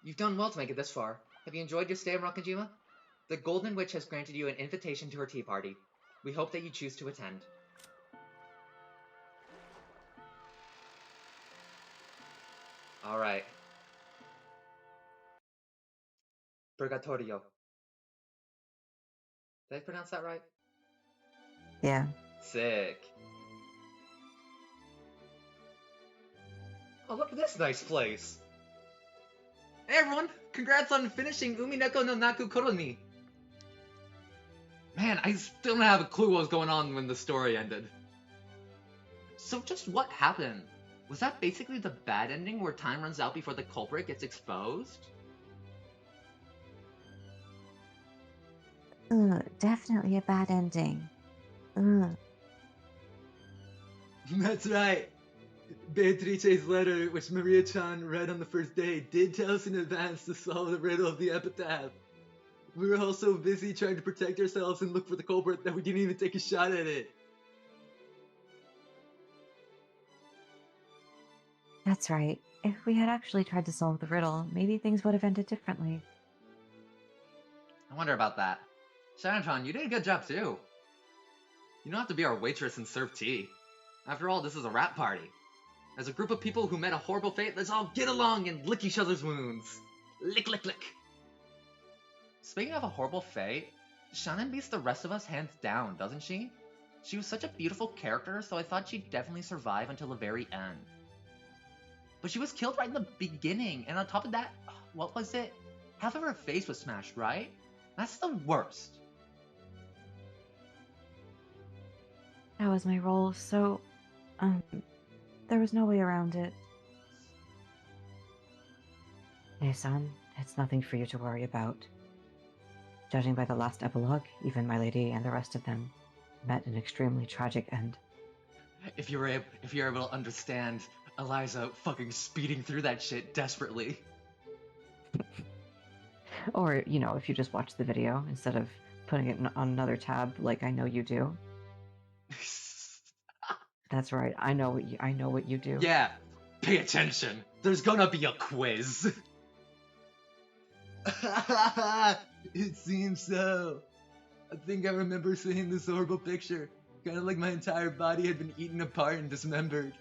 You've done well to make it this far. Have you enjoyed your stay in Rokkenjima? The Golden Witch has granted you an invitation to her tea party. We hope that you choose to attend. Alright. Purgatorio. Did I pronounce that right? Yeah. Sick. Oh, look at this nice place! Hey everyone! Congrats on finishing Umineko no Naku Koroni! Man, I still don't have a clue what was going on when the story ended. So just what happened? Was that basically the bad ending where time runs out before the culprit gets exposed? Ugh, definitely a bad ending. Ugh. That's right. Beatrice's letter, which Maria-chan read on the first day, did tell us in advance to solve the riddle of the epitaph. We were all so busy trying to protect ourselves and look for the culprit that we didn't even take a shot at it. That's right. If we had actually tried to solve the riddle, maybe things would have ended differently. I wonder about that. Shanatron, you did a good job too. You don't have to be our waitress and serve tea. After all, this is a rap party. As a group of people who met a horrible fate, let's all get along and lick each other's wounds. Lick, lick, lick. Speaking of a horrible fate, Shannon beats the rest of us hands down, doesn't she? She was such a beautiful character, so I thought she'd definitely survive until the very end. But she was killed right in the beginning, and on top of that, what was it? Half of her face was smashed, right? That's the worst. That was my role, so, there was no way around it. Hey, son, it's nothing for you to worry about. Judging by the last epilogue, even my lady and the rest of them met an extremely tragic end. If you're able to understand Eliza fucking speeding through that shit desperately. Or, you know, if you just watch the video instead of putting it on another tab like I know you do. That's right, I know what you do. Yeah, pay attention. There's gonna be a quiz. It seems so. I think I remember seeing this horrible picture. Kind of like my entire body had been eaten apart and dismembered.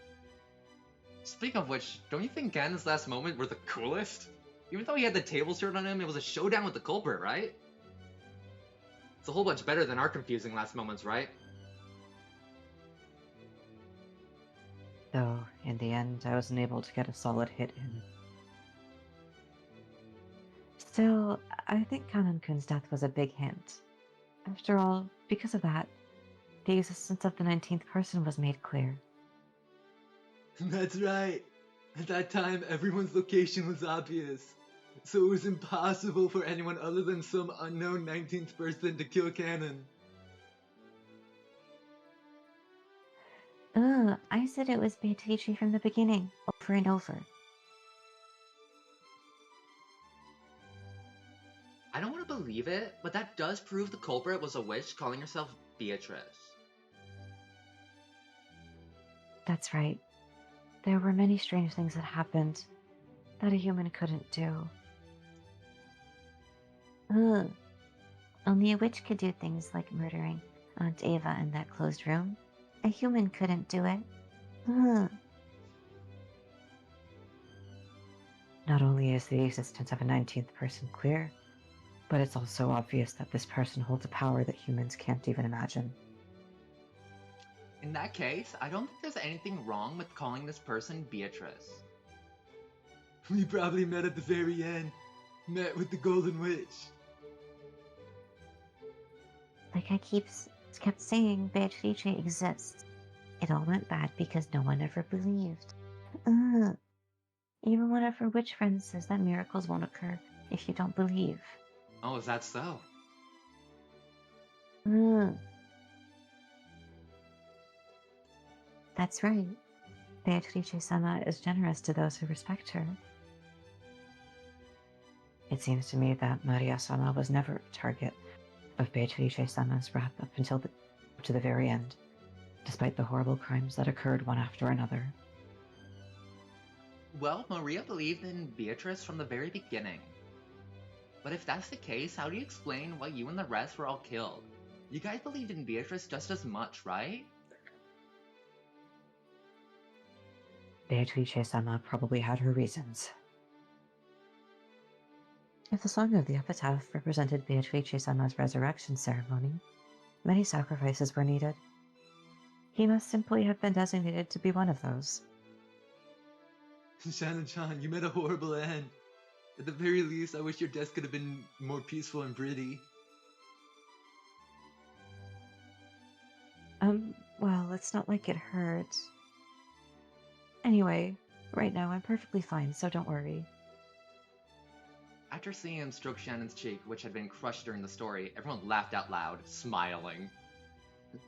Speaking of which, don't you think Ganon's last moment were the coolest? Even though he had the table shirt on him, it was a showdown with the culprit, right? It's a whole bunch better than our confusing last moments, right? Though, in the end, I wasn't able to get a solid hit in. Still, I think Kanon-kun's death was a big hint. After all, because of that, the existence of the 19th person was made clear. That's right. At that time, everyone's location was obvious. So it was impossible for anyone other than some unknown 19th person to kill Canon. Ugh, I said it was Beatrice from the beginning, over and over. I don't want to believe it, but that does prove the culprit was a witch calling herself Beatrice. That's right. There were many strange things that happened that a human couldn't do. Ugh. Only a witch could do things like murdering Aunt Ava in that closed room. A human couldn't do it. Ugh. Not only is the existence of a 19th person clear, but it's also obvious that this person holds a power that humans can't even imagine. In that case, I don't think there's anything wrong with calling this person Beatrice. We probably met at the very end. Met with the Golden Witch. Like I kept saying, Beatrice exists. It all went bad because no one ever believed. Ugh. Even one of her witch friends says that miracles won't occur if you don't believe. Oh, is that so? Ugh. That's right. Beatrice-sama is generous to those who respect her. It seems to me that Maria-sama was never a target of Beatrice-sama's wrath up to the very end, despite the horrible crimes that occurred one after another. Well, Maria believed in Beatrice from the very beginning. But if that's the case, how do you explain why you and the rest were all killed? You guys believed in Beatrice just as much, right? Beatrice-sama probably had her reasons. If the Song of the Epitaph represented Beatrice-sama's resurrection ceremony, many sacrifices were needed. He must simply have been designated to be one of those. Shannon-chan, you met a horrible end. At the very least, I wish your death could have been more peaceful and pretty. Well, it's not like it hurt. Anyway, right now I'm perfectly fine, so don't worry. After seeing him stroke Shannon's cheek, which had been crushed during the story, everyone laughed out loud, smiling.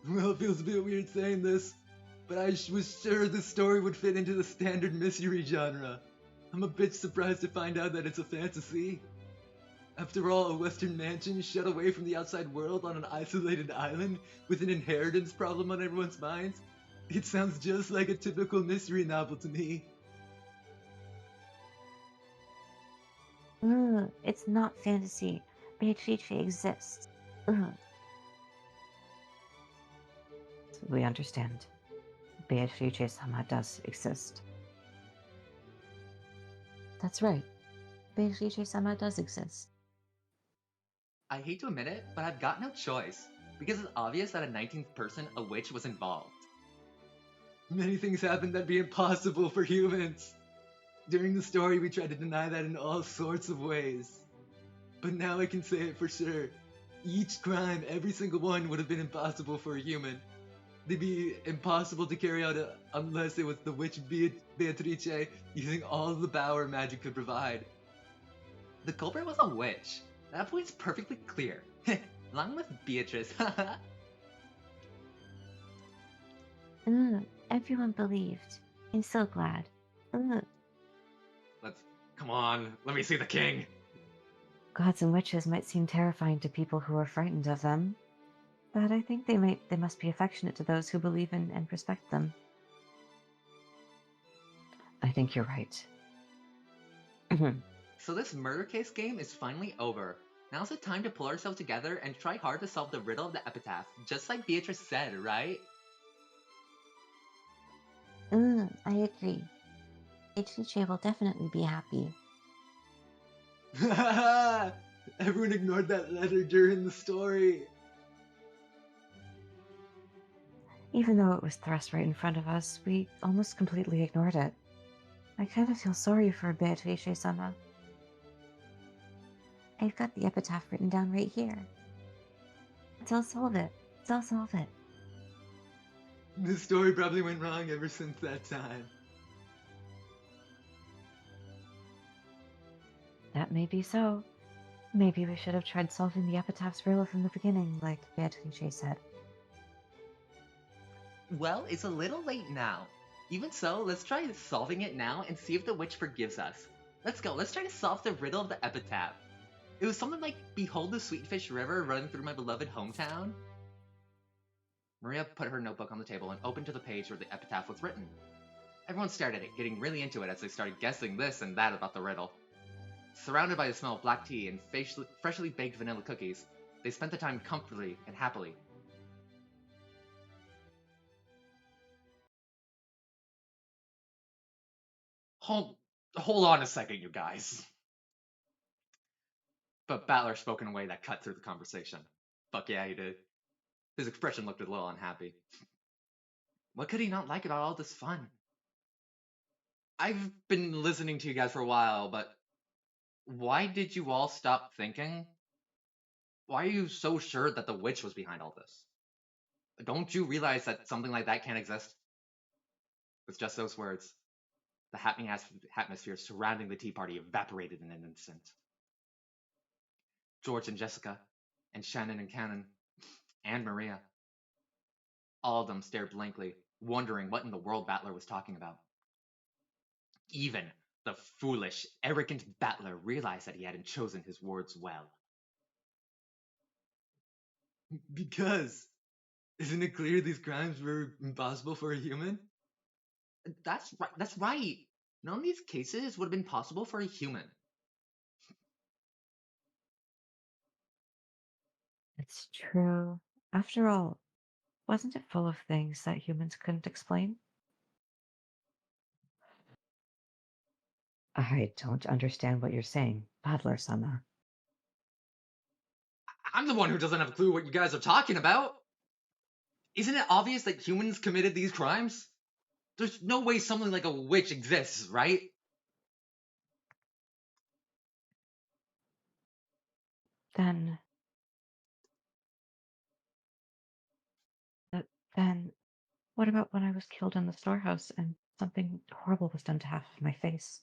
Well, it feels a bit weird saying this, but I was sure this story would fit into the standard mystery genre. I'm a bit surprised to find out that it's a fantasy. After all, a Western mansion shut away from the outside world on an isolated island with an inheritance problem on everyone's minds? It sounds just like a typical mystery novel to me. Ugh, it's not fantasy. Beatrice exists. Ugh. We understand. Beatrice-sama does exist. That's right. Beatrice-sama does exist. I hate to admit it, but I've got no choice, because it's obvious that a 19th person, a witch, was involved. Many things happen that'd be impossible for humans. During the story, we tried to deny that in all sorts of ways. But now I can say it for sure. Each crime, every single one, would have been impossible for a human. They'd be impossible to carry out unless it was the witch Beatrice using all the power magic could provide. The culprit was a witch. That point's perfectly clear. Along with Beatrice. Everyone believed. I'm so glad. Come on, let me see the king. Gods and witches might seem terrifying to people who are frightened of them, but I think they must be affectionate to those who believe in and respect them. I think you're right. So this murder case game is finally over. Now's the time to pull ourselves together and try hard to solve the riddle of the epitaph, just like Beatrice said, right? I agree. Beatrice will definitely be happy. Everyone ignored that letter during the story. Even though it was thrust right in front of us, we almost completely ignored it. I kind of feel sorry for Beatrice-sama. I've got the epitaph written down right here. I'll solve it. I'll solve it. The story probably went wrong ever since that time. That may be so. Maybe we should have tried solving the epitaph's riddle from the beginning, like Beatrice said. Well, it's a little late now. Even so, let's try solving it now and see if the witch forgives us. Let's go, let's try to solve the riddle of the epitaph. It was something like, behold the Sweetfish River running through my beloved hometown. Maria put her notebook on the table and opened to the page where the epitaph was written. Everyone stared at it, getting really into it as they started guessing this and that about the riddle. Surrounded by the smell of black tea and freshly baked vanilla cookies, they spent the time comfortably and happily. Hold on a second, you guys. But Battler spoke in a way that cut through the conversation. Fuck yeah, he did. His expression looked a little unhappy. What could he not like about all this fun? I've been listening to you guys for a while, but why did you all stop thinking? Why are you so sure that the witch was behind all this? Don't you realize that something like that can't exist? With just those words, the happening atmosphere surrounding the tea party evaporated in an instant. George and Jessica, and Shannon and Cannon, and Maria. All of them stared blankly, wondering what in the world Battler was talking about. Even the foolish, arrogant Battler realized that he hadn't chosen his words well. Because isn't it clear these crimes were impossible for a human? That's right. none of these cases would have been possible for a human. It's true. After all, wasn't it full of things that humans couldn't explain? I don't understand what you're saying, Badler-sama. I'm the one who doesn't have a clue what you guys are talking about. Isn't it obvious that humans committed these crimes? There's no way something like a witch exists, right? Then, uh, then, what about when I was killed in the storehouse and something horrible was done to half of my face?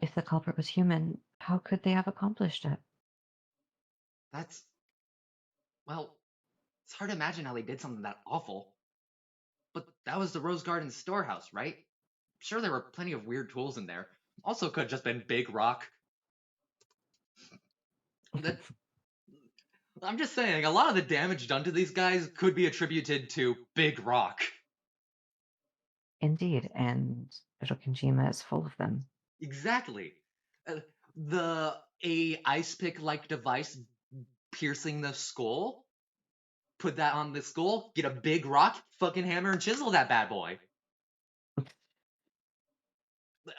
If the culprit was human, how could they have accomplished it? That's, well, it's hard to imagine how they did something that awful. But that was the Rose Garden storehouse, right? Sure, there were plenty of weird tools in there. Also, could have just been Big Rock. That, I'm just saying, a lot of the damage done to these guys could be attributed to Big Rock. Indeed, and Rokkenjima is full of them. Exactly. A ice pick like device piercing the skull. Put that on the skull. Get a big rock, fucking hammer and chisel that bad boy.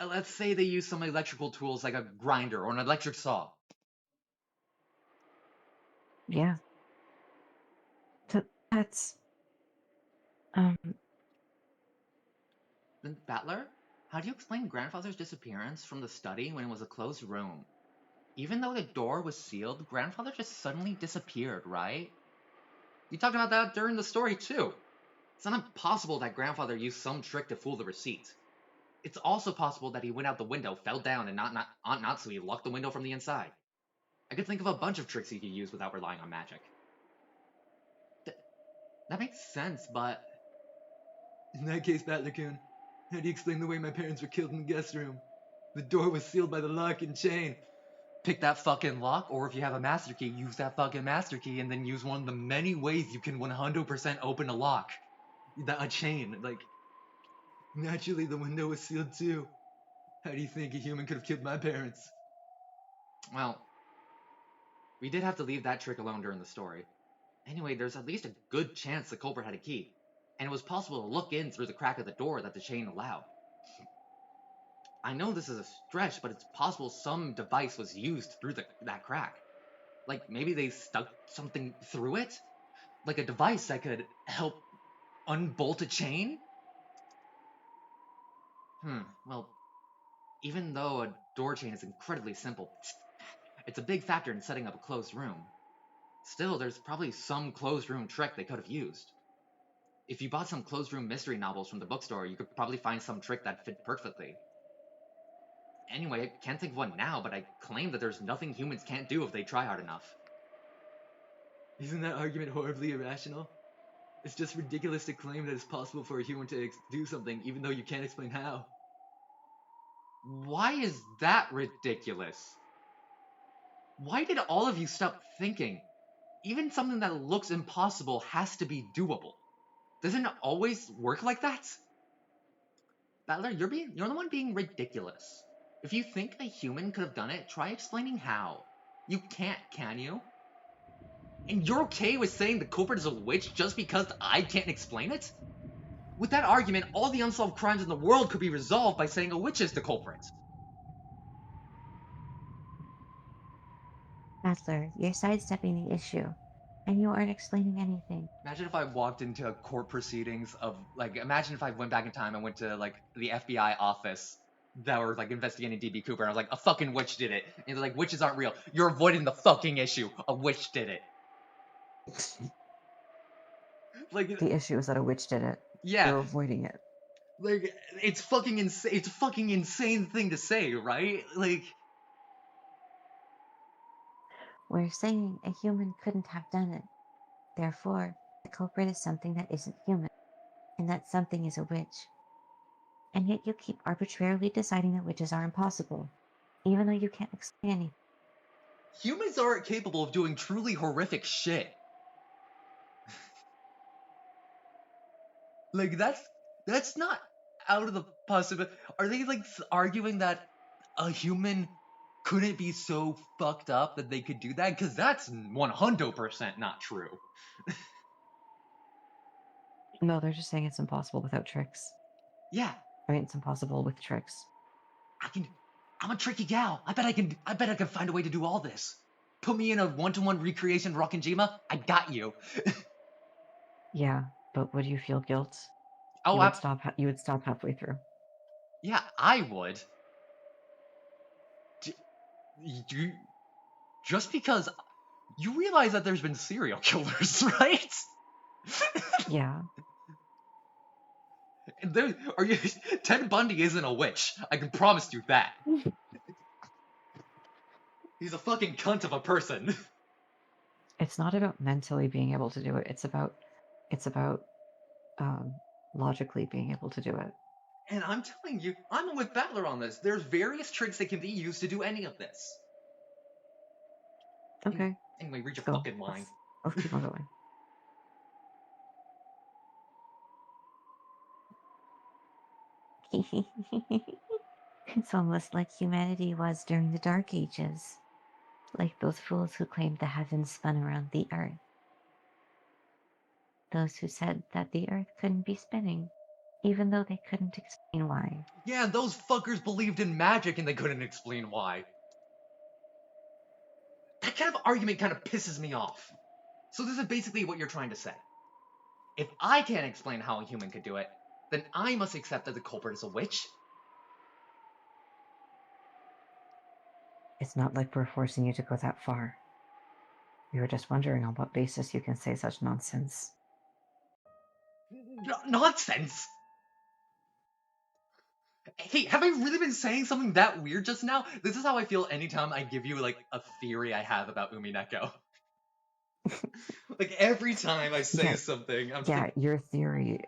Let's say they use some electrical tools like a grinder or an electric saw. Yeah. That's Then Battler, how do you explain grandfather's disappearance from the study when it was a closed room? Even though the door was sealed, grandfather just suddenly disappeared, right? You talked about that during the story too. It's not impossible that grandfather used some trick to fool the receipt. It's also possible that he went out the window, fell down, and Aunt Natsui locked the window from the inside. I could think of a bunch of tricks he could use without relying on magic. That makes sense, but In that case, Battler-kun, how do you explain the way my parents were killed in the guest room? The door was sealed by the lock and chain. pick that fucking lock, or if you have a master key, use that fucking master key, and then use one of the many ways you can 100% open a lock. A chain, like... Naturally, the window was sealed too. How do you think a human could have killed my parents? Well, we did have to leave that trick alone during the story. Anyway, there's at least a good chance the culprit had a key, and it was possible to look in through the crack of the door that the chain allowed. I know this is a stretch, but it's possible some device was used through that crack. Like, maybe they stuck something through it? Like a device that could help unbolt a chain? Well, even though a door chain is incredibly simple, it's a big factor in setting up a closed room. Still, there's probably some closed room trick they could have used. If you bought some closed room mystery novels from the bookstore, you could probably find some trick that fit perfectly. Anyway, I can't think of one now, but I claim that there's nothing humans can't do if they try hard enough. Isn't that argument horribly irrational? It's just ridiculous to claim that it's possible for a human to do something even though you can't explain how. Why is that ridiculous? Why did all of you stop thinking? Even something that looks impossible has to be doable. Doesn't it always work like that? Battler, you're the one being ridiculous. If you think a human could have done it, try explaining how. You can't, can you? And you're okay with saying the culprit is a witch just because I can't explain it? With that argument, all the unsolved crimes in the world could be resolved by saying a witch is the culprit. Battler, you're sidestepping the issue, and you aren't explaining anything. Imagine if I walked into court proceedings of, imagine if I went back in time and went to, the FBI office that were, investigating D.B. Cooper, and I was like, a fucking witch did it. And they're like, witches aren't real. You're avoiding the fucking issue. A witch did it. The issue is that a witch did it. Yeah. You're avoiding it. It's fucking insane. It's a fucking insane thing to say, right? We're saying a human couldn't have done it. Therefore, the culprit is something that isn't human, and that something is a witch. And yet you keep arbitrarily deciding that witches are impossible, even though you can't explain anything. Humans aren't capable of doing truly horrific shit. That's not out of the possibility. Are they like arguing that a human couldn't be so fucked up that they could do that? Because that's 100% not true. No, they're just saying it's impossible without tricks. Yeah, I mean, it's impossible with tricks. I'm a tricky gal. I bet I can find a way to do all this. Put me in a one-to-one recreation of Rokkenjima. I got you. Yeah, but would you feel guilt? Oh, You would stop halfway through. yeah, I would. You just because you realize that there's been serial killers, right? Yeah. Are you? Ted Bundy isn't a witch. I can promise you that. He's a fucking cunt of a person. It's not about mentally being able to do it. It's about logically being able to do it. And I'm telling you, I'm with Battler on this. There's various tricks that can be used to do any of this. Okay. Anyway, read your Go. fucking line. Let's keep on going. It's almost like humanity was during the Dark Ages, like those fools who claimed the heavens spun around the earth. Those who said that the earth couldn't be spinning, even though they couldn't explain why. Yeah, those fuckers believed in magic and they couldn't explain why. That kind of argument kind of pisses me off. So this is basically what you're trying to say. If I can't explain how a human could do it, then I must accept that the culprit is a witch? It's not like we're forcing you to go that far. We were just wondering on what basis you can say such nonsense. Nonsense! Hey, have I really been saying something that weird just now? This is how I feel anytime I give you, like, a theory I have about Umineko. Like, every time I say something, I'm just like, your theory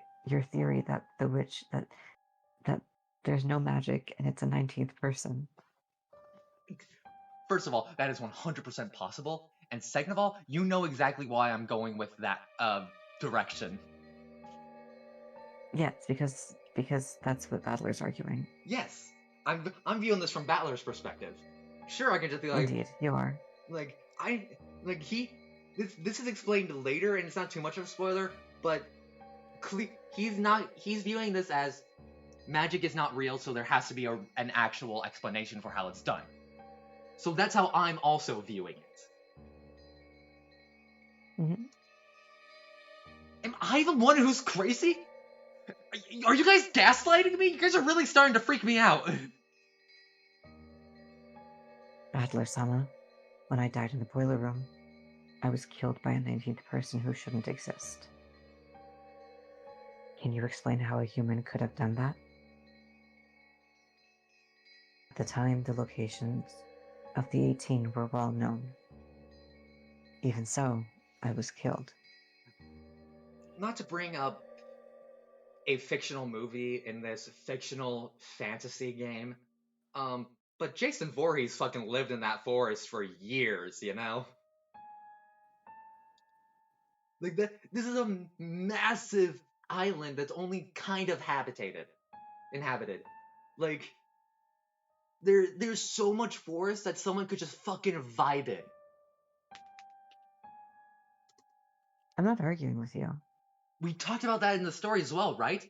that the witch, that there's no magic and it's a 19th person. first of all, that is 100% possible, and second of all, you know exactly why I'm going with that, direction. Yeah, it's because that's what Battler's arguing. Yes, I'm viewing this from Battler's perspective. Sure, I can just be like, Indeed, you are. like, this is explained later, and it's not too much of a spoiler, but he's viewing this as magic is not real, so there has to be an actual explanation for how it's done. So that's how I'm also viewing it. Mm-hmm. Am I the one who's crazy? Are you guys gaslighting me? You guys are really starting to freak me out. Battler-sama, when I died in the boiler room, I was killed by a 19th person who shouldn't exist. Can you explain how a human could have done that? At the time, the locations of the 18 were well known. Even so, I was killed. Not to bring up a fictional movie in this fictional fantasy game, but Jason Voorhees fucking lived in that forest for years, you know? Like, this is a massive island that's only kind of inhabited. Like, there's so much forest that someone could just fucking vibe in. I'm not arguing with you. We talked about that in the story as well, right?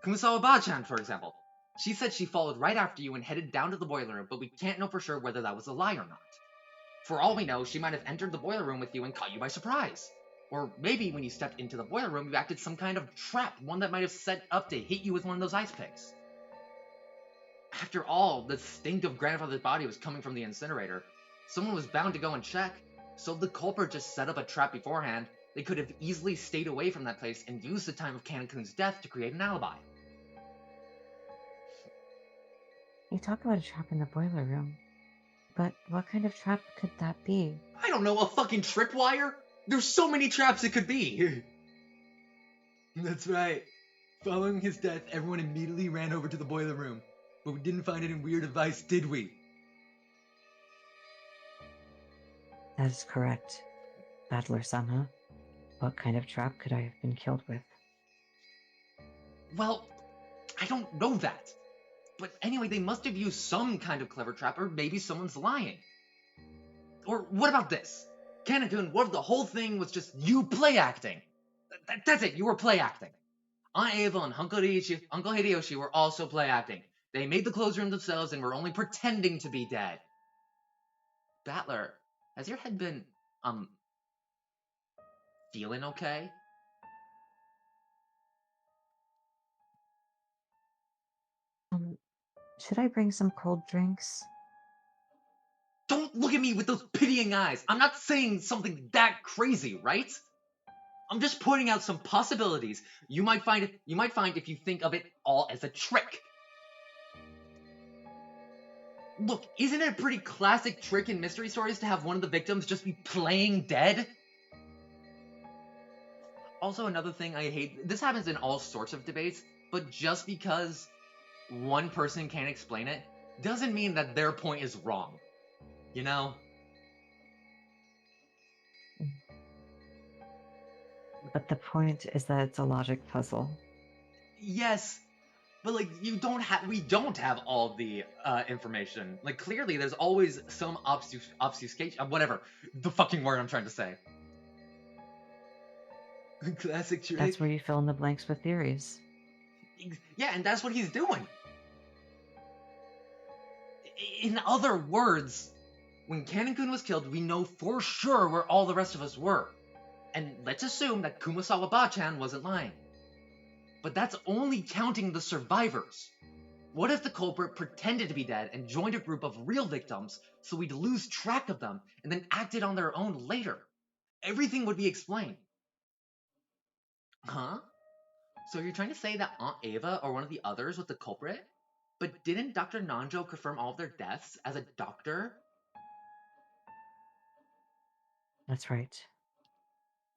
Kumasawa Ba-chan, for example. She said she followed right after you and headed down to the boiler room, but we can't know for sure whether that was a lie or not. For all we know, she might have entered the boiler room with you and caught you by surprise. Or maybe when you stepped into the boiler room, you acted some kind of trap, one that might have set up to hit you with one of those ice picks. After all, the stink of grandfather's body was coming from the incinerator. Someone was bound to go and check, so if the culprit just set up a trap beforehand, they could have easily stayed away from that place and used the time of Kana-kun's death to create an alibi. You talk about a trap in the boiler room, but what kind of trap could that be? I don't know, a fucking tripwire? There's so many traps it could be! That's right. Following his death, everyone immediately ran over to the boiler room. But we didn't find any weird advice, did we? That is correct. Battler-sama, what kind of trap could I have been killed with? Well, I don't know that. But anyway, they must have used some kind of clever trap, or maybe someone's lying. Or what about this? Kanekun, what if the whole thing was just you play acting? That's it, you were play acting. Aunt Ava and Uncle Hideyoshi were also play acting. They made the clothes room themselves and were only pretending to be dead. Battler, has your head been, feeling okay? Should I bring some cold drinks? Don't look at me with those pitying eyes. I'm not saying something that crazy, right? I'm just pointing out some possibilities you might find if you think of it all as a trick. Look, isn't it a pretty classic trick in mystery stories to have one of the victims just be playing dead? Also, another thing I hate, this happens in all sorts of debates, but just because one person can't explain it doesn't mean that their point is wrong. You know? But the point is that it's a logic puzzle. Yes, but like we don't have all the information. Like clearly, there's always some obfuscation, whatever the fucking word I'm trying to say. Classic trick. That's where you fill in the blanks with theories. Yeah, and that's what he's doing. In other words, when Kanekun was killed, we know for sure where all the rest of us were. And let's assume that Kumasawa Ba-chan wasn't lying. But that's only counting the survivors. What if the culprit pretended to be dead and joined a group of real victims so we'd lose track of them and then acted on their own later? Everything would be explained. Huh? So you're trying to say that Aunt Ava or one of the others was the culprit? But didn't Dr. Nanjo confirm all of their deaths as a doctor? That's right.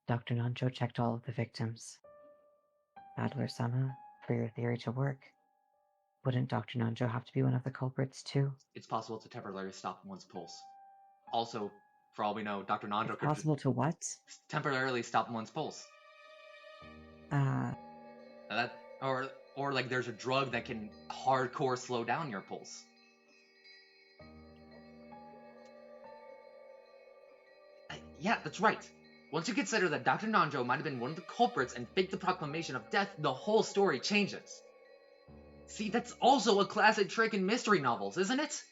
Dr. Nanjo checked all of the victims. Adler-sama, for your theory to work, wouldn't Dr. Nanjo have to be one of the culprits too? It's possible to temporarily stop one's pulse. Also, for all we know, Dr. Nanjo It's could possible to what? temporarily stop one's pulse. Or like there's a drug that can hardcore slow down your pulse. Yeah, that's right. Once you consider that Dr. Nanjo might have been one of the culprits and faked the proclamation of death, the whole story changes. See, that's also a classic trick in mystery novels, isn't it?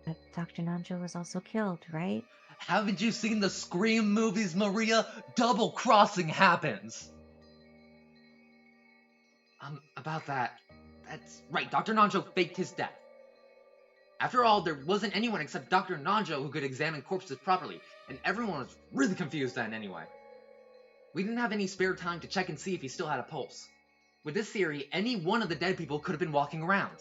But Dr. Nanjo was also killed, right? Haven't you seen the Scream movies, Maria? Double crossing happens. About that. That's right, Dr. Nanjo faked his death. After all, there wasn't anyone except Dr. Nanjo who could examine corpses properly, and everyone was really confused then anyway. We didn't have any spare time to check and see if he still had a pulse. With this theory, any one of the dead people could have been walking around.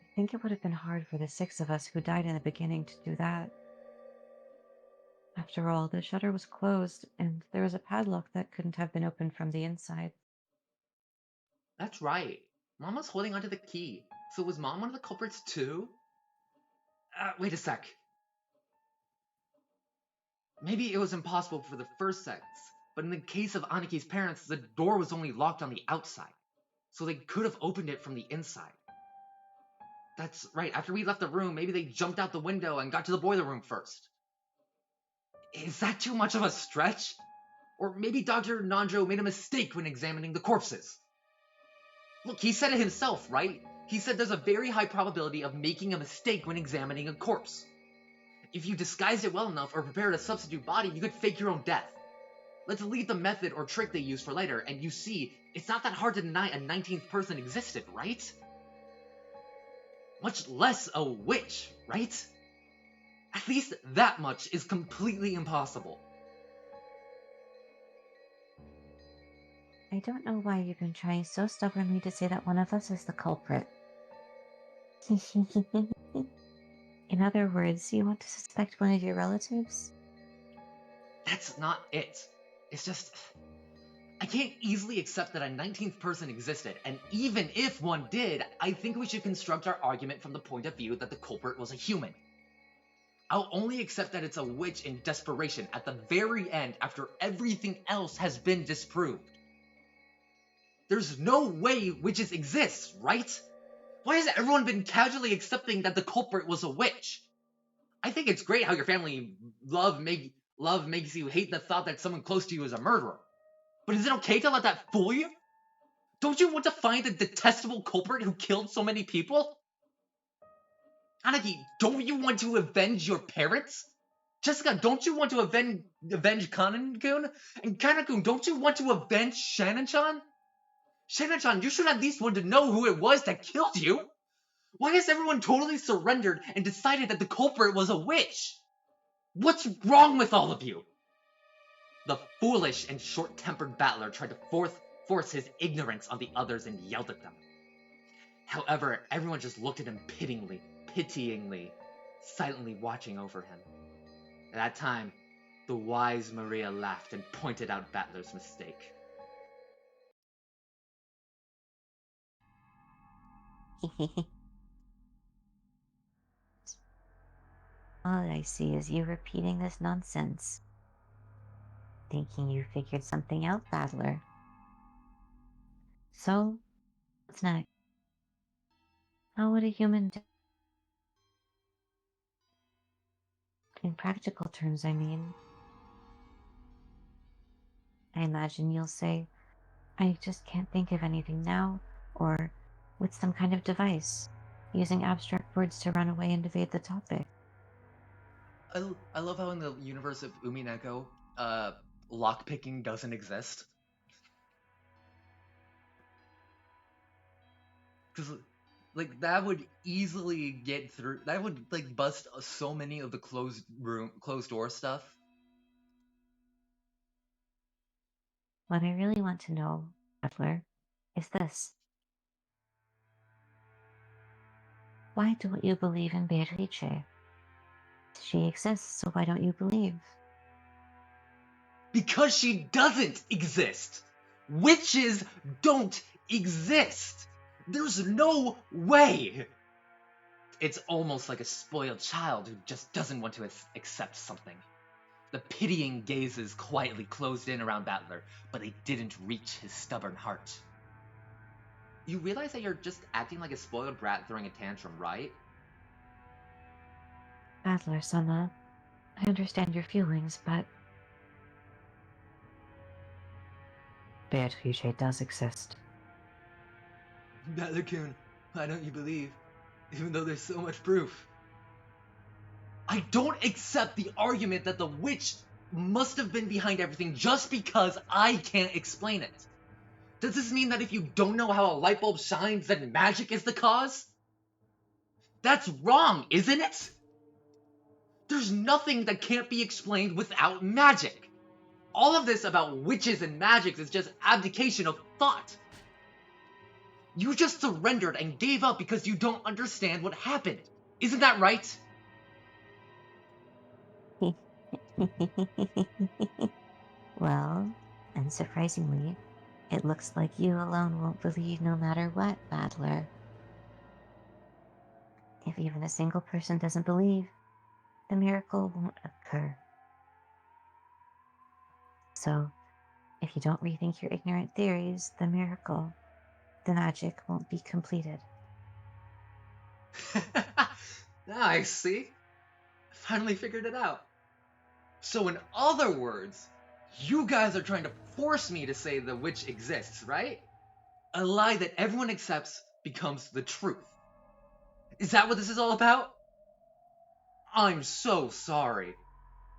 I think it would have been hard for the 6 of us who died in the beginning to do that. After all, the shutter was closed, and there was a padlock that couldn't have been opened from the inside. That's right. Mom was holding onto the key. So was Mom one of the culprits too? Wait a sec. Maybe it was impossible for the first sex, but in the case of Aniki's parents, the door was only locked on the outside, so they could have opened it from the inside. That's right, after we left the room, maybe they jumped out the window and got to the boiler room first. Is that too much of a stretch? Or maybe Dr. Nanjo made a mistake when examining the corpses. Look, he said it himself, right? He said there's a very high probability of making a mistake when examining a corpse. If you disguised it well enough or prepared a substitute body, you could fake your own death. Let's leave the method or trick they use for later, and you see, it's not that hard to deny a 19th person existed, right? Much less a witch, right? At least that much is completely impossible. I don't know why you've been trying so stubbornly to say that one of us is the culprit. In other words, you want to suspect one of your relatives? That's not it. It's just... I can't easily accept that a 19th person existed, and even if one did, I think we should construct our argument from the point of view that the culprit was a human. I'll only accept that it's a witch in desperation at the very end after everything else has been disproved. There's no way witches exist, right? Why has everyone been casually accepting that the culprit was a witch? I think it's great how your family love makes you hate the thought that someone close to you is a murderer. But is it okay to let that fool you? Don't you want to find the detestable culprit who killed so many people? Anaki, don't you want to avenge your parents? Jessica, don't you want to avenge Kanan-kun? And Kanan-kun, don't you want to avenge Shannon-chan? Shannon-chan, you should at least want to know who it was that killed you. Why has everyone totally surrendered and decided that the culprit was a witch? What's wrong with all of you? The foolish and short-tempered battler tried to force his ignorance on the others and yelled at them. However, everyone just looked at him pityingly, silently watching over him. At that time, the wise Maria laughed and pointed out Battler's mistake. All I see is you repeating this nonsense, thinking you figured something out, Battler. So, what's next? How would a human do? In practical terms, I mean. I imagine you'll say, I just can't think of anything now, or with some kind of device, using abstract words to run away and evade the topic. I love how in the universe of Umineko, lockpicking doesn't exist. Because, like, that would easily get through. That would, like, bust so many of the closed door stuff. What I really want to know, Butler, is this. Why don't you believe in Beatrice? She exists, so why don't you believe? Because she doesn't exist! Witches don't exist! There's no way! It's almost like a spoiled child who just doesn't want to accept something. The pitying gazes quietly closed in around Battler, but they didn't reach his stubborn heart. You realize that you're just acting like a spoiled brat throwing a tantrum, right? Battler-sama, I understand your feelings, but Beatrice does exist. Battler-kun, why don't you believe? Even though there's so much proof. I don't accept the argument that the witch must have been behind everything just because I can't explain it. Does this mean that if you don't know how a light bulb shines, then magic is the cause? That's wrong, isn't it? There's nothing that can't be explained without magic. All of this about witches and magics is just abdication of thought. You just surrendered and gave up because you don't understand what happened. Isn't that right? Well, unsurprisingly, it looks like you alone won't believe no matter what, Battler. If even a single person doesn't believe, the miracle won't occur. So, if you don't rethink your ignorant theories, the magic won't be completed. Now I see. I finally figured it out. So in other words, you guys are trying to force me to say the witch exists, right? A lie that everyone accepts becomes the truth. Is that what this is all about? I'm so sorry.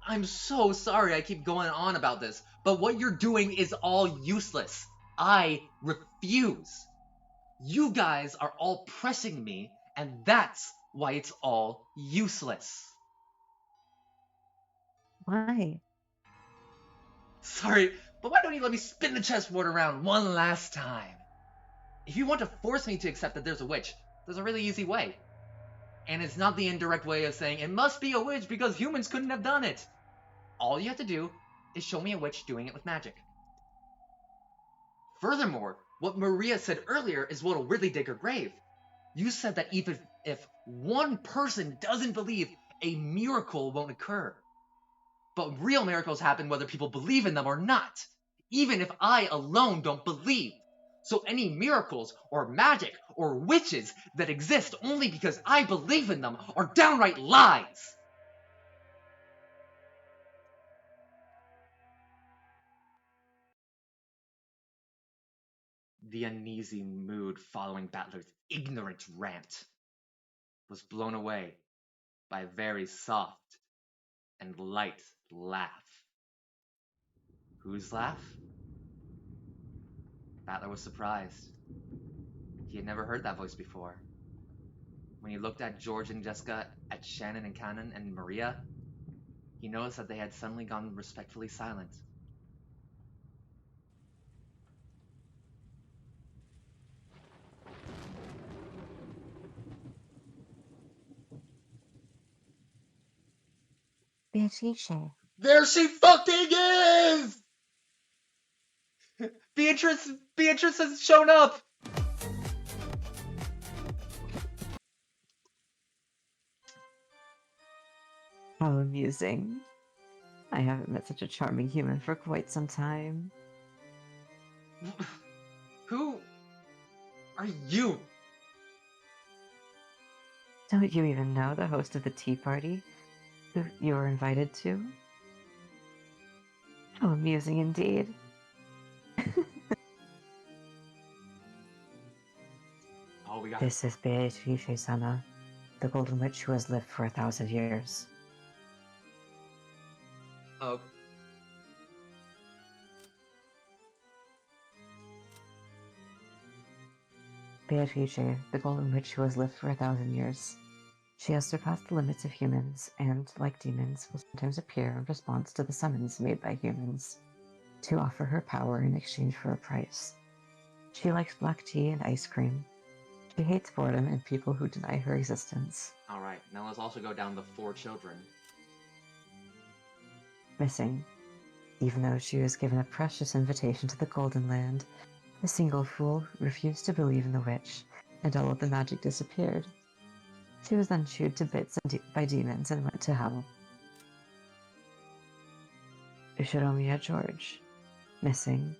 I'm so sorry I keep going on about this, but what you're doing is all useless. I refuse. You guys are all pressing me, and that's why it's all useless. Why? Sorry, but why don't you let me spin the chessboard around one last time? If you want to force me to accept that there's a witch, there's a really easy way. And it's not the indirect way of saying it must be a witch because humans couldn't have done it. All you have to do is show me a witch doing it with magic. Furthermore, what Maria said earlier is what'll really dig her grave. You said that even if one person doesn't believe, a miracle won't occur. But real miracles happen whether people believe in them or not, even if I alone don't believe. So any miracles or magic or witches that exist only because I believe in them are downright lies. The uneasy mood following Battler's ignorant rant was blown away by a very soft and light laugh. Whose laugh? Battler was surprised. He had never heard that voice before. When he looked at George and Jessica, at Shannon and Cannon and Maria, he noticed that they had suddenly gone respectfully silent. Beatrice. There she fucking is! Beatrice has shown up! How amusing. I haven't met such a charming human for quite some time. Who are you? Don't you even know the host of the tea party who you were invited to? How amusing indeed. Oh, we got This is Beatrice-sama, the golden witch who has lived for 1,000 years. Oh. Beatrice, the golden witch who has lived for 1,000 years. She has surpassed the limits of humans, and, like demons, will sometimes appear in response to the summons made by humans, to offer her power in exchange for a price. She likes black tea and ice cream. She hates boredom and people who deny her existence. Alright, now let's also go down the 4 children. Missing. Even though she was given a precious invitation to the Golden Land, the single fool refused to believe in the witch, and all of the magic disappeared. She was then chewed to bits by demons and went to hell. Ushiromiya George. Missing.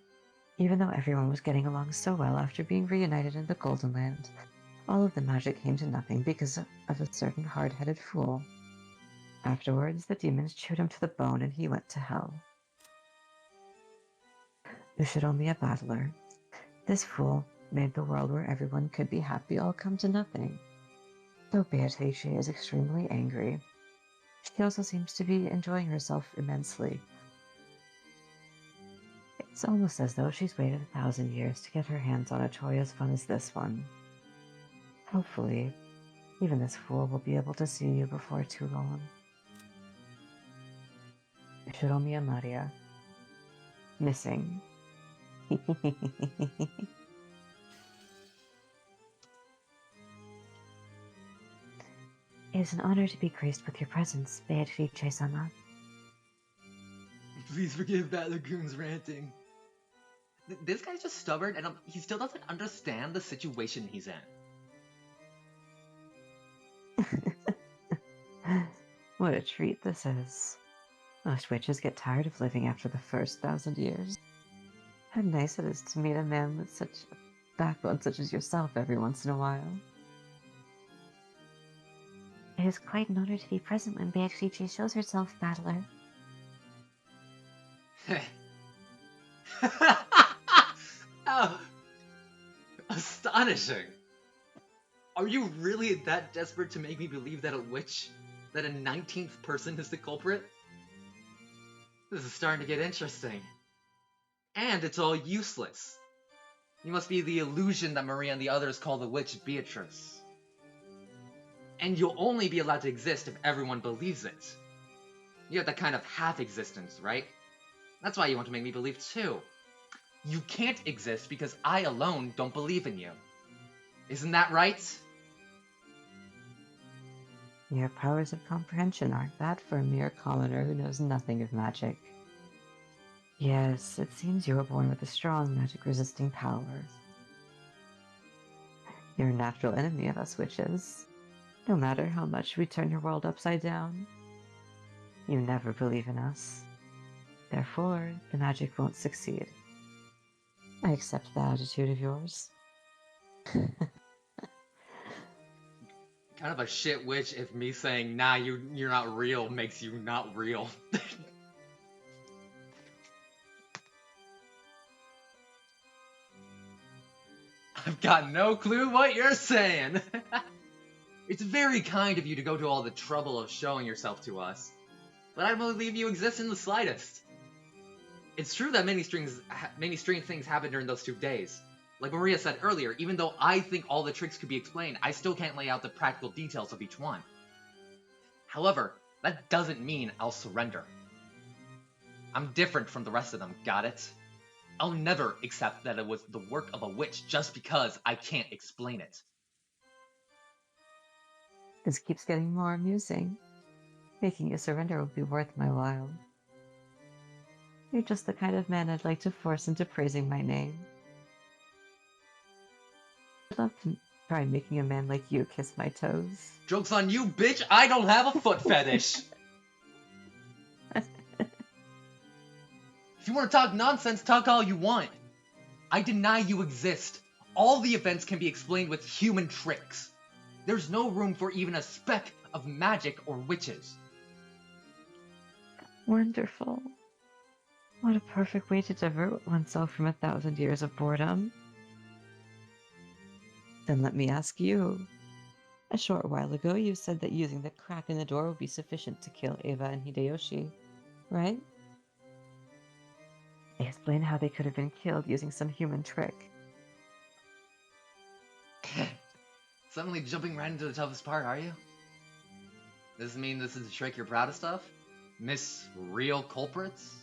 Even though everyone was getting along so well after being reunited in the Golden Land, all of the magic came to nothing because of a certain hard-headed fool. Afterwards, the demons chewed him to the bone and he went to hell. Ushiromiya Battler. This fool made the world where everyone could be happy all come to nothing. Though Beatrice is extremely angry, she also seems to be enjoying herself immensely. It's almost as though she's waited 1,000 years to get her hands on a toy as fun as this one. Hopefully, even this fool will be able to see you before too long. Shiromiya Maria. Missing. It is an honor to be graced with your presence, Beatrice-sama. Please forgive Battler-goon's ranting. This guy's just stubborn and he still doesn't understand the situation he's in. What a treat this is. Most witches get tired of living after the first 1,000 years. How nice it is to meet a man with such a backbone such as yourself every once in a while. It is quite an honor to be present when Beatrice shows herself, Battler. Oh, astonishing! Are you really that desperate to make me believe that a 19th person is the culprit? This is starting to get interesting. And it's all useless. You must be the illusion that Maria and the others call the witch Beatrice. And you'll only be allowed to exist if everyone believes it. You have that kind of half-existence, right? That's why you want to make me believe too. You can't exist because I alone don't believe in you. Isn't that right? Your powers of comprehension aren't bad for a mere commoner who knows nothing of magic. Yes, it seems you were born with a strong magic-resisting power. You're a natural enemy of us witches. No matter how much we turn your world upside down, you never believe in us. Therefore, the magic won't succeed. I accept that attitude of yours. Kind of a shit witch if me saying, nah, you're not real makes you not real. I've got no clue what you're saying. It's very kind of you to go to all the trouble of showing yourself to us, but I don't believe you exist in the slightest. It's true that many strange things happened during those 2 days. Like Maria said earlier, even though I think all the tricks could be explained, I still can't lay out the practical details of each one. However, that doesn't mean I'll surrender. I'm different from the rest of them, got it? I'll never accept that it was the work of a witch just because I can't explain it. This keeps getting more amusing. Making you surrender would be worth my while. You're just the kind of man I'd like to force into praising my name. I'd love to try making a man like you kiss my toes. Joke's on you, bitch! I don't have a foot fetish! If you want to talk nonsense, talk all you want. I deny you exist. All the events can be explained with human tricks. There's no room for even a speck of magic or witches. Wonderful. What a perfect way to divert oneself from 1,000 years of boredom. Then let me ask you. A short while ago, you said that using the crack in the door would be sufficient to kill Eva and Hideyoshi, right? Explain how they could have been killed using some human trick. Suddenly jumping right into the toughest part, are you? Does this mean this is the trick you're proudest of? Miss Real Culprits?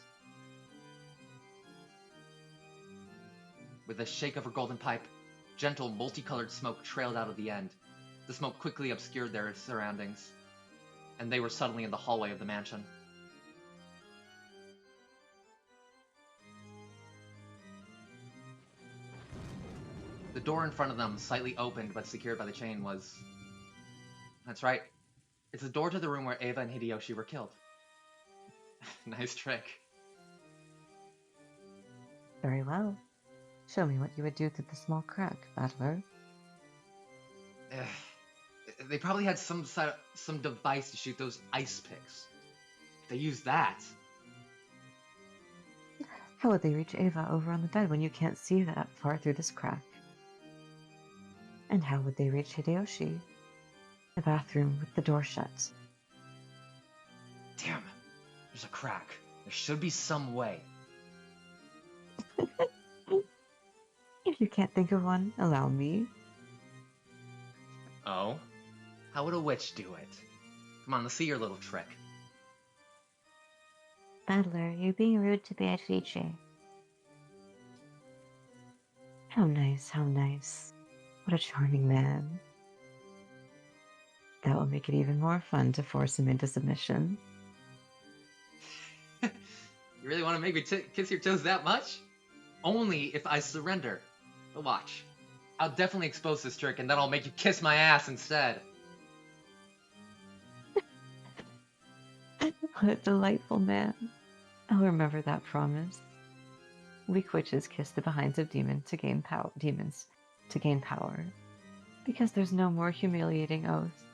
With a shake of her golden pipe, gentle, multicolored smoke trailed out of the end. The smoke quickly obscured their surroundings, and they were suddenly in the hallway of the mansion. The door in front of them, slightly opened but secured by the chain, was... That's right. It's the door to the room where Eva and Hideyoshi were killed. Nice trick. Very well. Show me what you would do through the small crack, Battler. They probably had some device to shoot those ice picks. If they used that... How would they reach Eva over on the bed when you can't see that far through this crack? And how would they reach Hideyoshi? The bathroom with the door shut. Damn, there's a crack. There should be some way. If you can't think of one, allow me. Oh? How would a witch do it? Come on, let's see your little trick. Battler, you're being rude to Beatrice. How nice, how nice. What a charming man. That will make it even more fun to force him into submission. You really want to make me kiss your toes that much? Only if I surrender. But watch. I'll definitely expose this trick and then I'll make you kiss my ass instead. What a delightful man. I'll remember that promise. Weak witches kiss the behinds of demons to gain power. Because there's no more humiliating oath.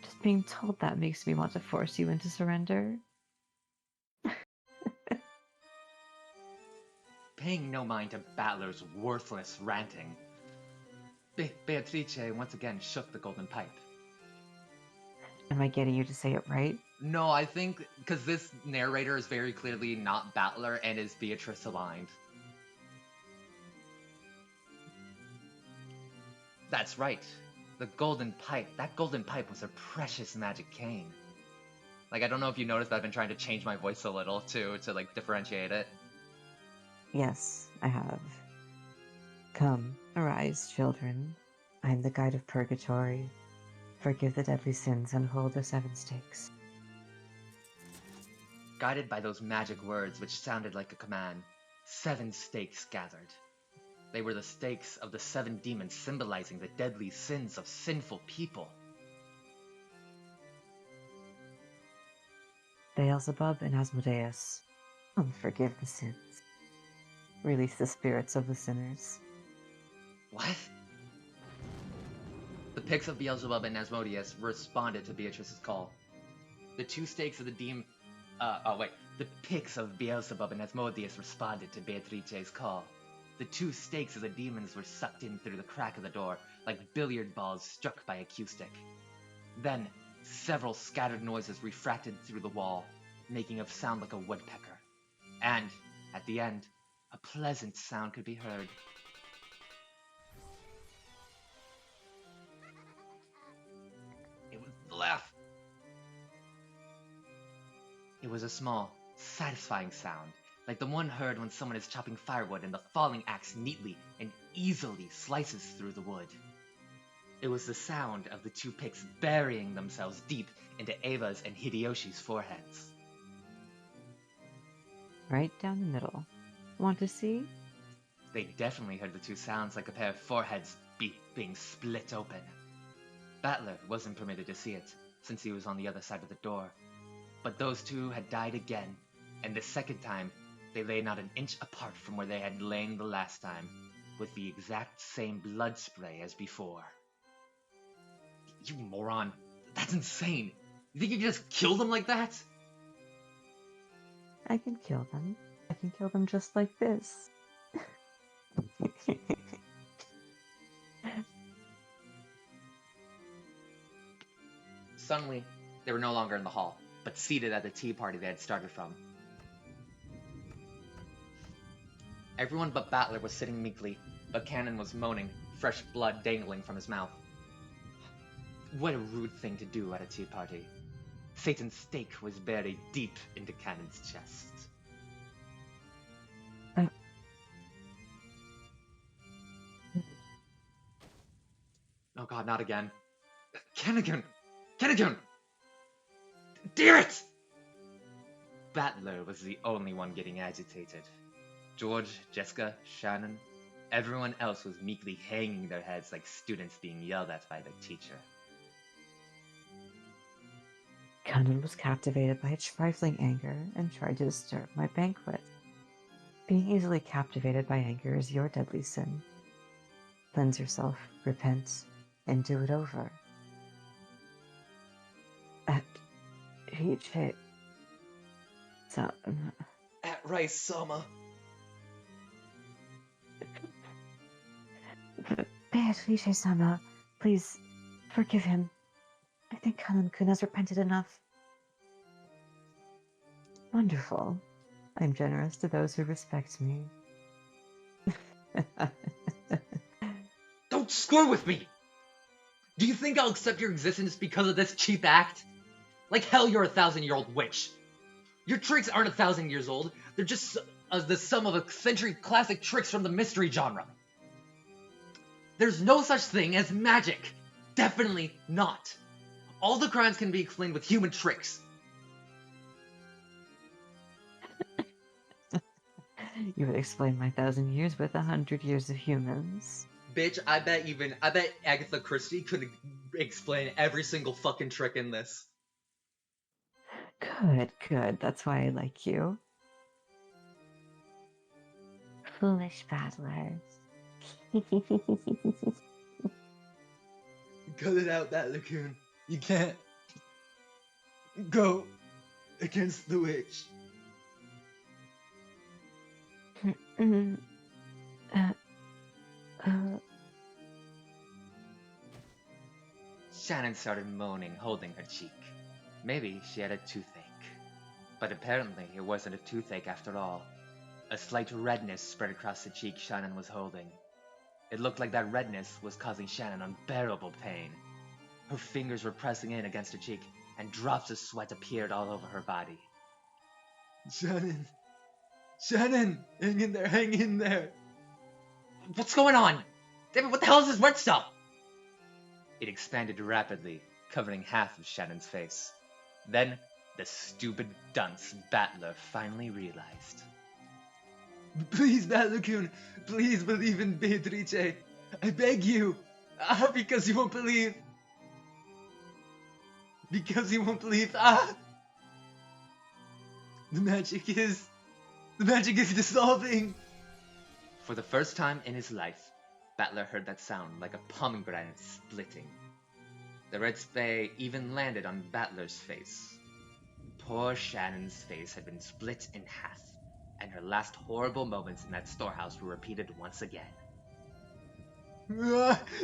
Just being told that makes me want to force you into surrender. Paying no mind to Battler's worthless ranting, Beatrice once again shook the golden pipe. Am I getting you to say it right? No, I think because this narrator is very clearly not Battler and is Beatrice aligned. That's right. The golden pipe. That golden pipe was a precious magic cane. Like, I don't know if you noticed, but I've been trying to change my voice a little to like differentiate it. Yes, I have. Come, arise, children. I am the guide of purgatory. Forgive the deadly sins and hold the 7 stakes. Guided by those magic words which sounded like a command, 7 stakes gathered. They were the stakes of the 7 demons symbolizing the deadly sins of sinful people. Beelzebub and Asmodeus, forgive the sins. Release the spirits of the sinners. What? The Picts of Beelzebub and Asmodeus responded to Beatrice's call. The 2 stakes of the The Picts of Beelzebub and Asmodeus responded to Beatrice's call. The 2 stakes of the demons were sucked in through the crack of the door, like billiard balls struck by a cue stick. Then, several scattered noises refracted through the wall, making a sound like a woodpecker. And, at the end, a pleasant sound could be heard. It was the laugh. It was a small, satisfying sound, like the one heard when someone is chopping firewood and the falling axe neatly and easily slices through the wood. It was the sound of the 2 Picts burying themselves deep into Ava's and Hideyoshi's foreheads. Right down the middle. Want to see? They definitely heard the 2 sounds like a pair of foreheads being split open. Battler wasn't permitted to see it, since he was on the other side of the door. But those 2 had died again, and the second time, they lay not an inch apart from where they had lain the last time, with the exact same blood spray as before. You moron. That's insane. You think you can just kill them like that? I can kill them. I can kill them just like this. Suddenly, they were no longer in the hall, but seated at the tea party they had started from. Everyone but Battler was sitting meekly, but Cannon was moaning, fresh blood dangling from his mouth. What a rude thing to do at a tea party. Satan's stake was buried deep into Cannon's chest. Oh god, not again. Kennigan! Kennigan! Dear it! Battler was the only one getting agitated. George, Jessica, Shannon, everyone else was meekly hanging their heads like students being yelled at by their teacher. Cannon was captivated by its trifling anger and tried to disturb my banquet. Being easily captivated by anger is your deadly sin. Cleanse yourself, repent, and do it over. At Ichi At Rice Sama. Beatrice-sama, please forgive him. I think Kanan-kun has repented enough. Wonderful. I'm generous to those who respect me. Don't score with me! Do you think I'll accept your existence because of this cheap act? Like hell you're a 1,000-year-old witch. Your tricks aren't 1,000 years old, they're just the sum of a century classic tricks from the mystery genre. There's no such thing as magic. Definitely not. All the crimes can be explained with human tricks. You would explain my 1,000 years with 100 years of humans. Bitch, I bet Agatha Christie could explain every single fucking trick in this. Good, good. That's why I like you. Foolish battlers. Cut it out, Battler-kun. You can't go against the witch. Shannon started moaning, holding her cheek. Maybe she had a toothache. But apparently it wasn't a toothache after all. A slight redness spread across the cheek Shannon was holding. It looked like that redness was causing Shannon unbearable pain. Her fingers were pressing in against her cheek, and drops of sweat appeared all over her body. Shannon! Shannon! Hang in there, hang in there! What's going on? David, what the hell is this red stuff? It expanded rapidly, covering half of Shannon's face. Then, the stupid dunce Battler finally realized. Please, Battler-kun, please believe in Beatrice. I beg you. Because you won't believe. Because you won't believe. The magic is dissolving. For the first time in his life, Battler heard that sound like a pomegranate splitting. The red spray even landed on Battler's face. Poor Shannon's face had been split in half, and her last horrible moments in that storehouse were repeated once again.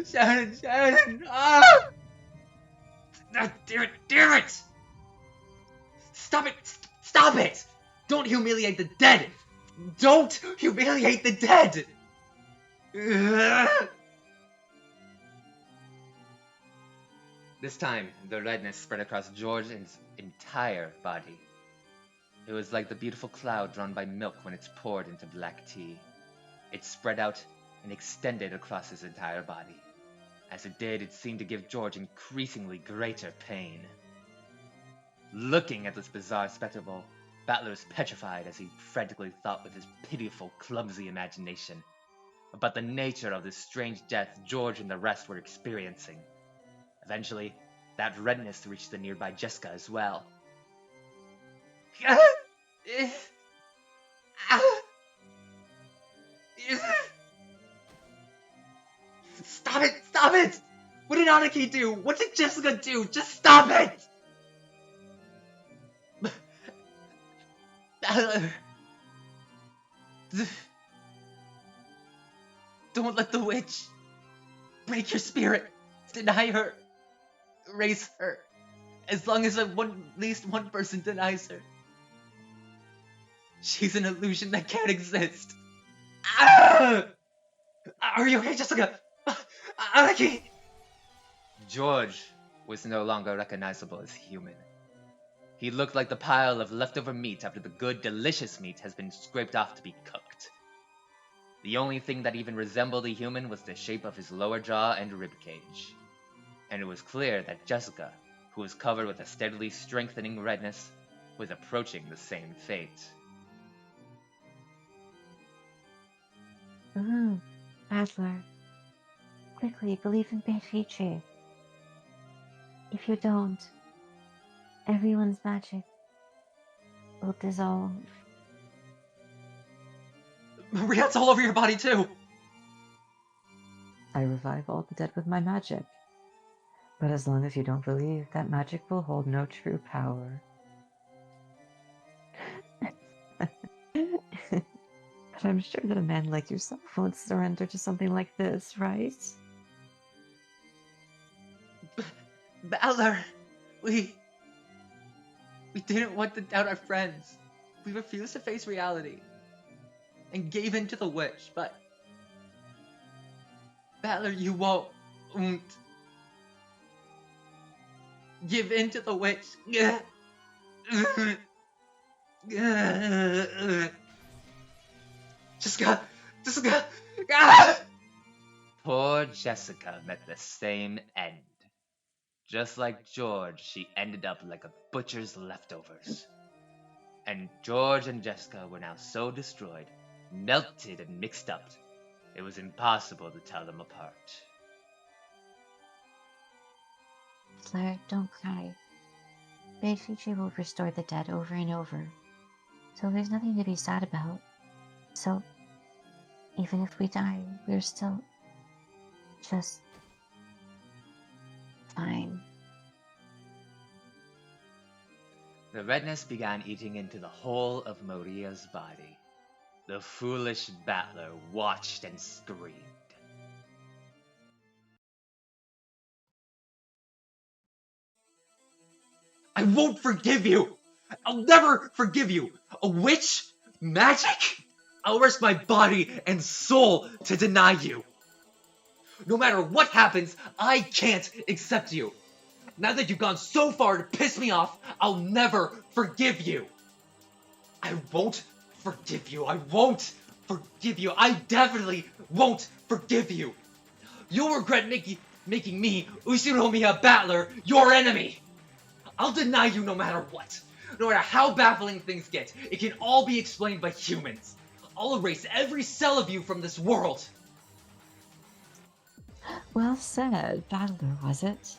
Shannon! Damn it! Stop it! Don't humiliate the dead! Don't humiliate the dead! This time, the redness spread across George's entire body. It was like the beautiful cloud drawn by milk when it's poured into black tea. It spread out and extended across his entire body. As it did, it seemed to give George increasingly greater pain. Looking at this bizarre spectacle, Battler was petrified as he frantically thought with his pitiful, clumsy imagination about the nature of this strange death George and the rest were experiencing. Eventually, that redness reached the nearby Jessica as well. Stop it! What did Aniki do? What did Jessica do? Just stop it! Don't let the witch break your spirit. Deny her. Erase her. As long as at least one person denies her. She's an illusion that can't exist. Are you okay, Jessica? Aniki! George was no longer recognizable as human. He looked like the pile of leftover meat after the good, delicious meat has been scraped off to be cooked. The only thing that even resembled a human was the shape of his lower jaw and ribcage. And it was clear that Jessica, who was covered with a steadily strengthening redness, was approaching the same fate. Battler. Quickly, believe in Beatrice. If you don't, everyone's magic will dissolve. Maria, it's all over your body too! I revive all the dead with my magic. But as long as you don't believe, that magic will hold no true power. But I'm sure that a man like yourself won't surrender to something like this, right? Battler, we didn't want to doubt our friends. We refused to face reality and gave in to the witch, but Battler, you won't give in to the witch. Jessica! Poor Jessica met the same end. Just like George, she ended up like a butcher's leftovers. And George and Jessica were now so destroyed, melted and mixed up, it was impossible to tell them apart. Claire, don't cry. Beatrice will restore the dead over and over. So there's nothing to be sad about. So, even if we die, we're still just fine. The redness began eating into the whole of Maria's body. The foolish Battler watched and screamed. I won't forgive you! I'll never forgive you! A witch? Magic? I'll risk my body and soul to deny you. No matter what happens, I can't accept you. Now that you've gone so far to piss me off, I'll never forgive you. I won't forgive you. I won't forgive you. I definitely won't forgive you. You'll regret making me, Ushiromiya Battler, your enemy. I'll deny you no matter what. No matter how baffling things get, it can all be explained by humans. I'll erase every cell of you from this world! Well said, battler, was it?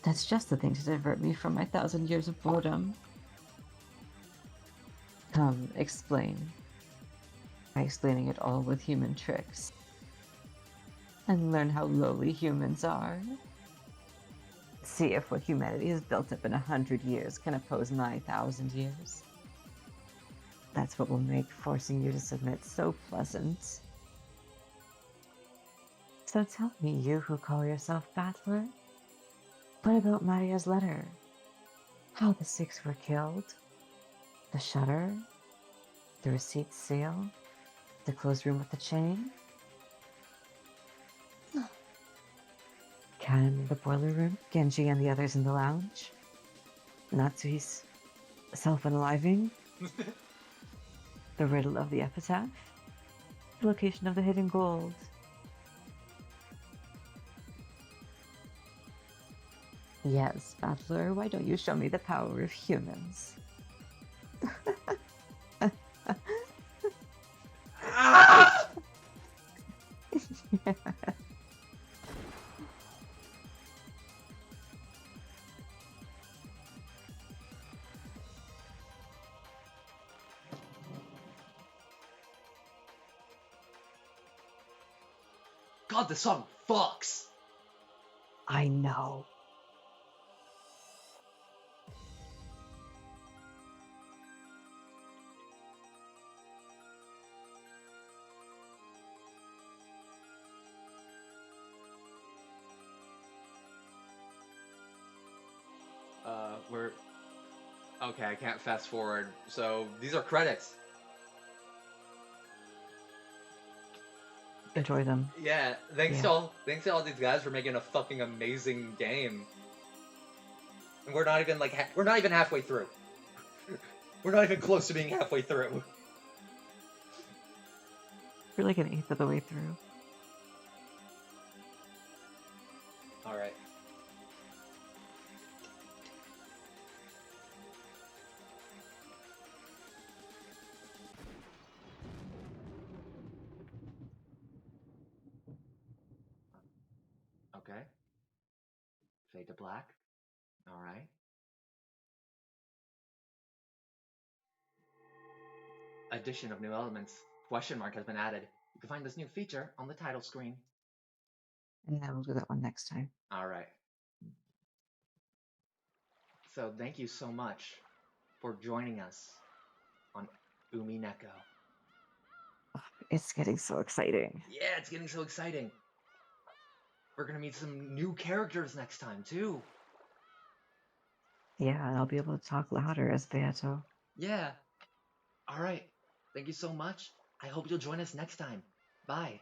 That's just the thing to divert me from my 1,000 years of boredom. Come, explain. By explaining it all with human tricks. And learn how lowly humans are. See if what humanity has built up in 100 years can oppose my 1,000 years. That's what will make forcing you to submit so pleasant. So tell me, you who call yourself battler, what about Maria's letter? How the 6 were killed? The shutter? The receipt seal? The closed room with the chain? Cannon in the boiler room? Genji and the others in the lounge? Natsui's self-unaliving? The riddle of the epitaph? The location of the hidden gold? Yes, battler, why don't you show me the power of humans? Ah! Yeah. God, this song fucks! I know. We're... Okay, I can't fast forward, so these are credits. Enjoy them. Yeah, thanks Yeah. to all these guys for making a fucking amazing game. And we're not even we're not even halfway through. We're not even close to being halfway through. We're like an eighth of the way through. Alright. Okay. Fade to black. Alright. Addition of new elements. Question mark has been added. You can find this new feature on the title screen. And then we'll do that one next time. Alright. So thank you so much for joining us on Umineko. It's getting so exciting. Yeah, it's getting so exciting. We're gonna meet some new characters next time, too. Yeah, and I'll be able to talk louder as Beato. Yeah. Alright. Thank you so much. I hope you'll join us next time. Bye.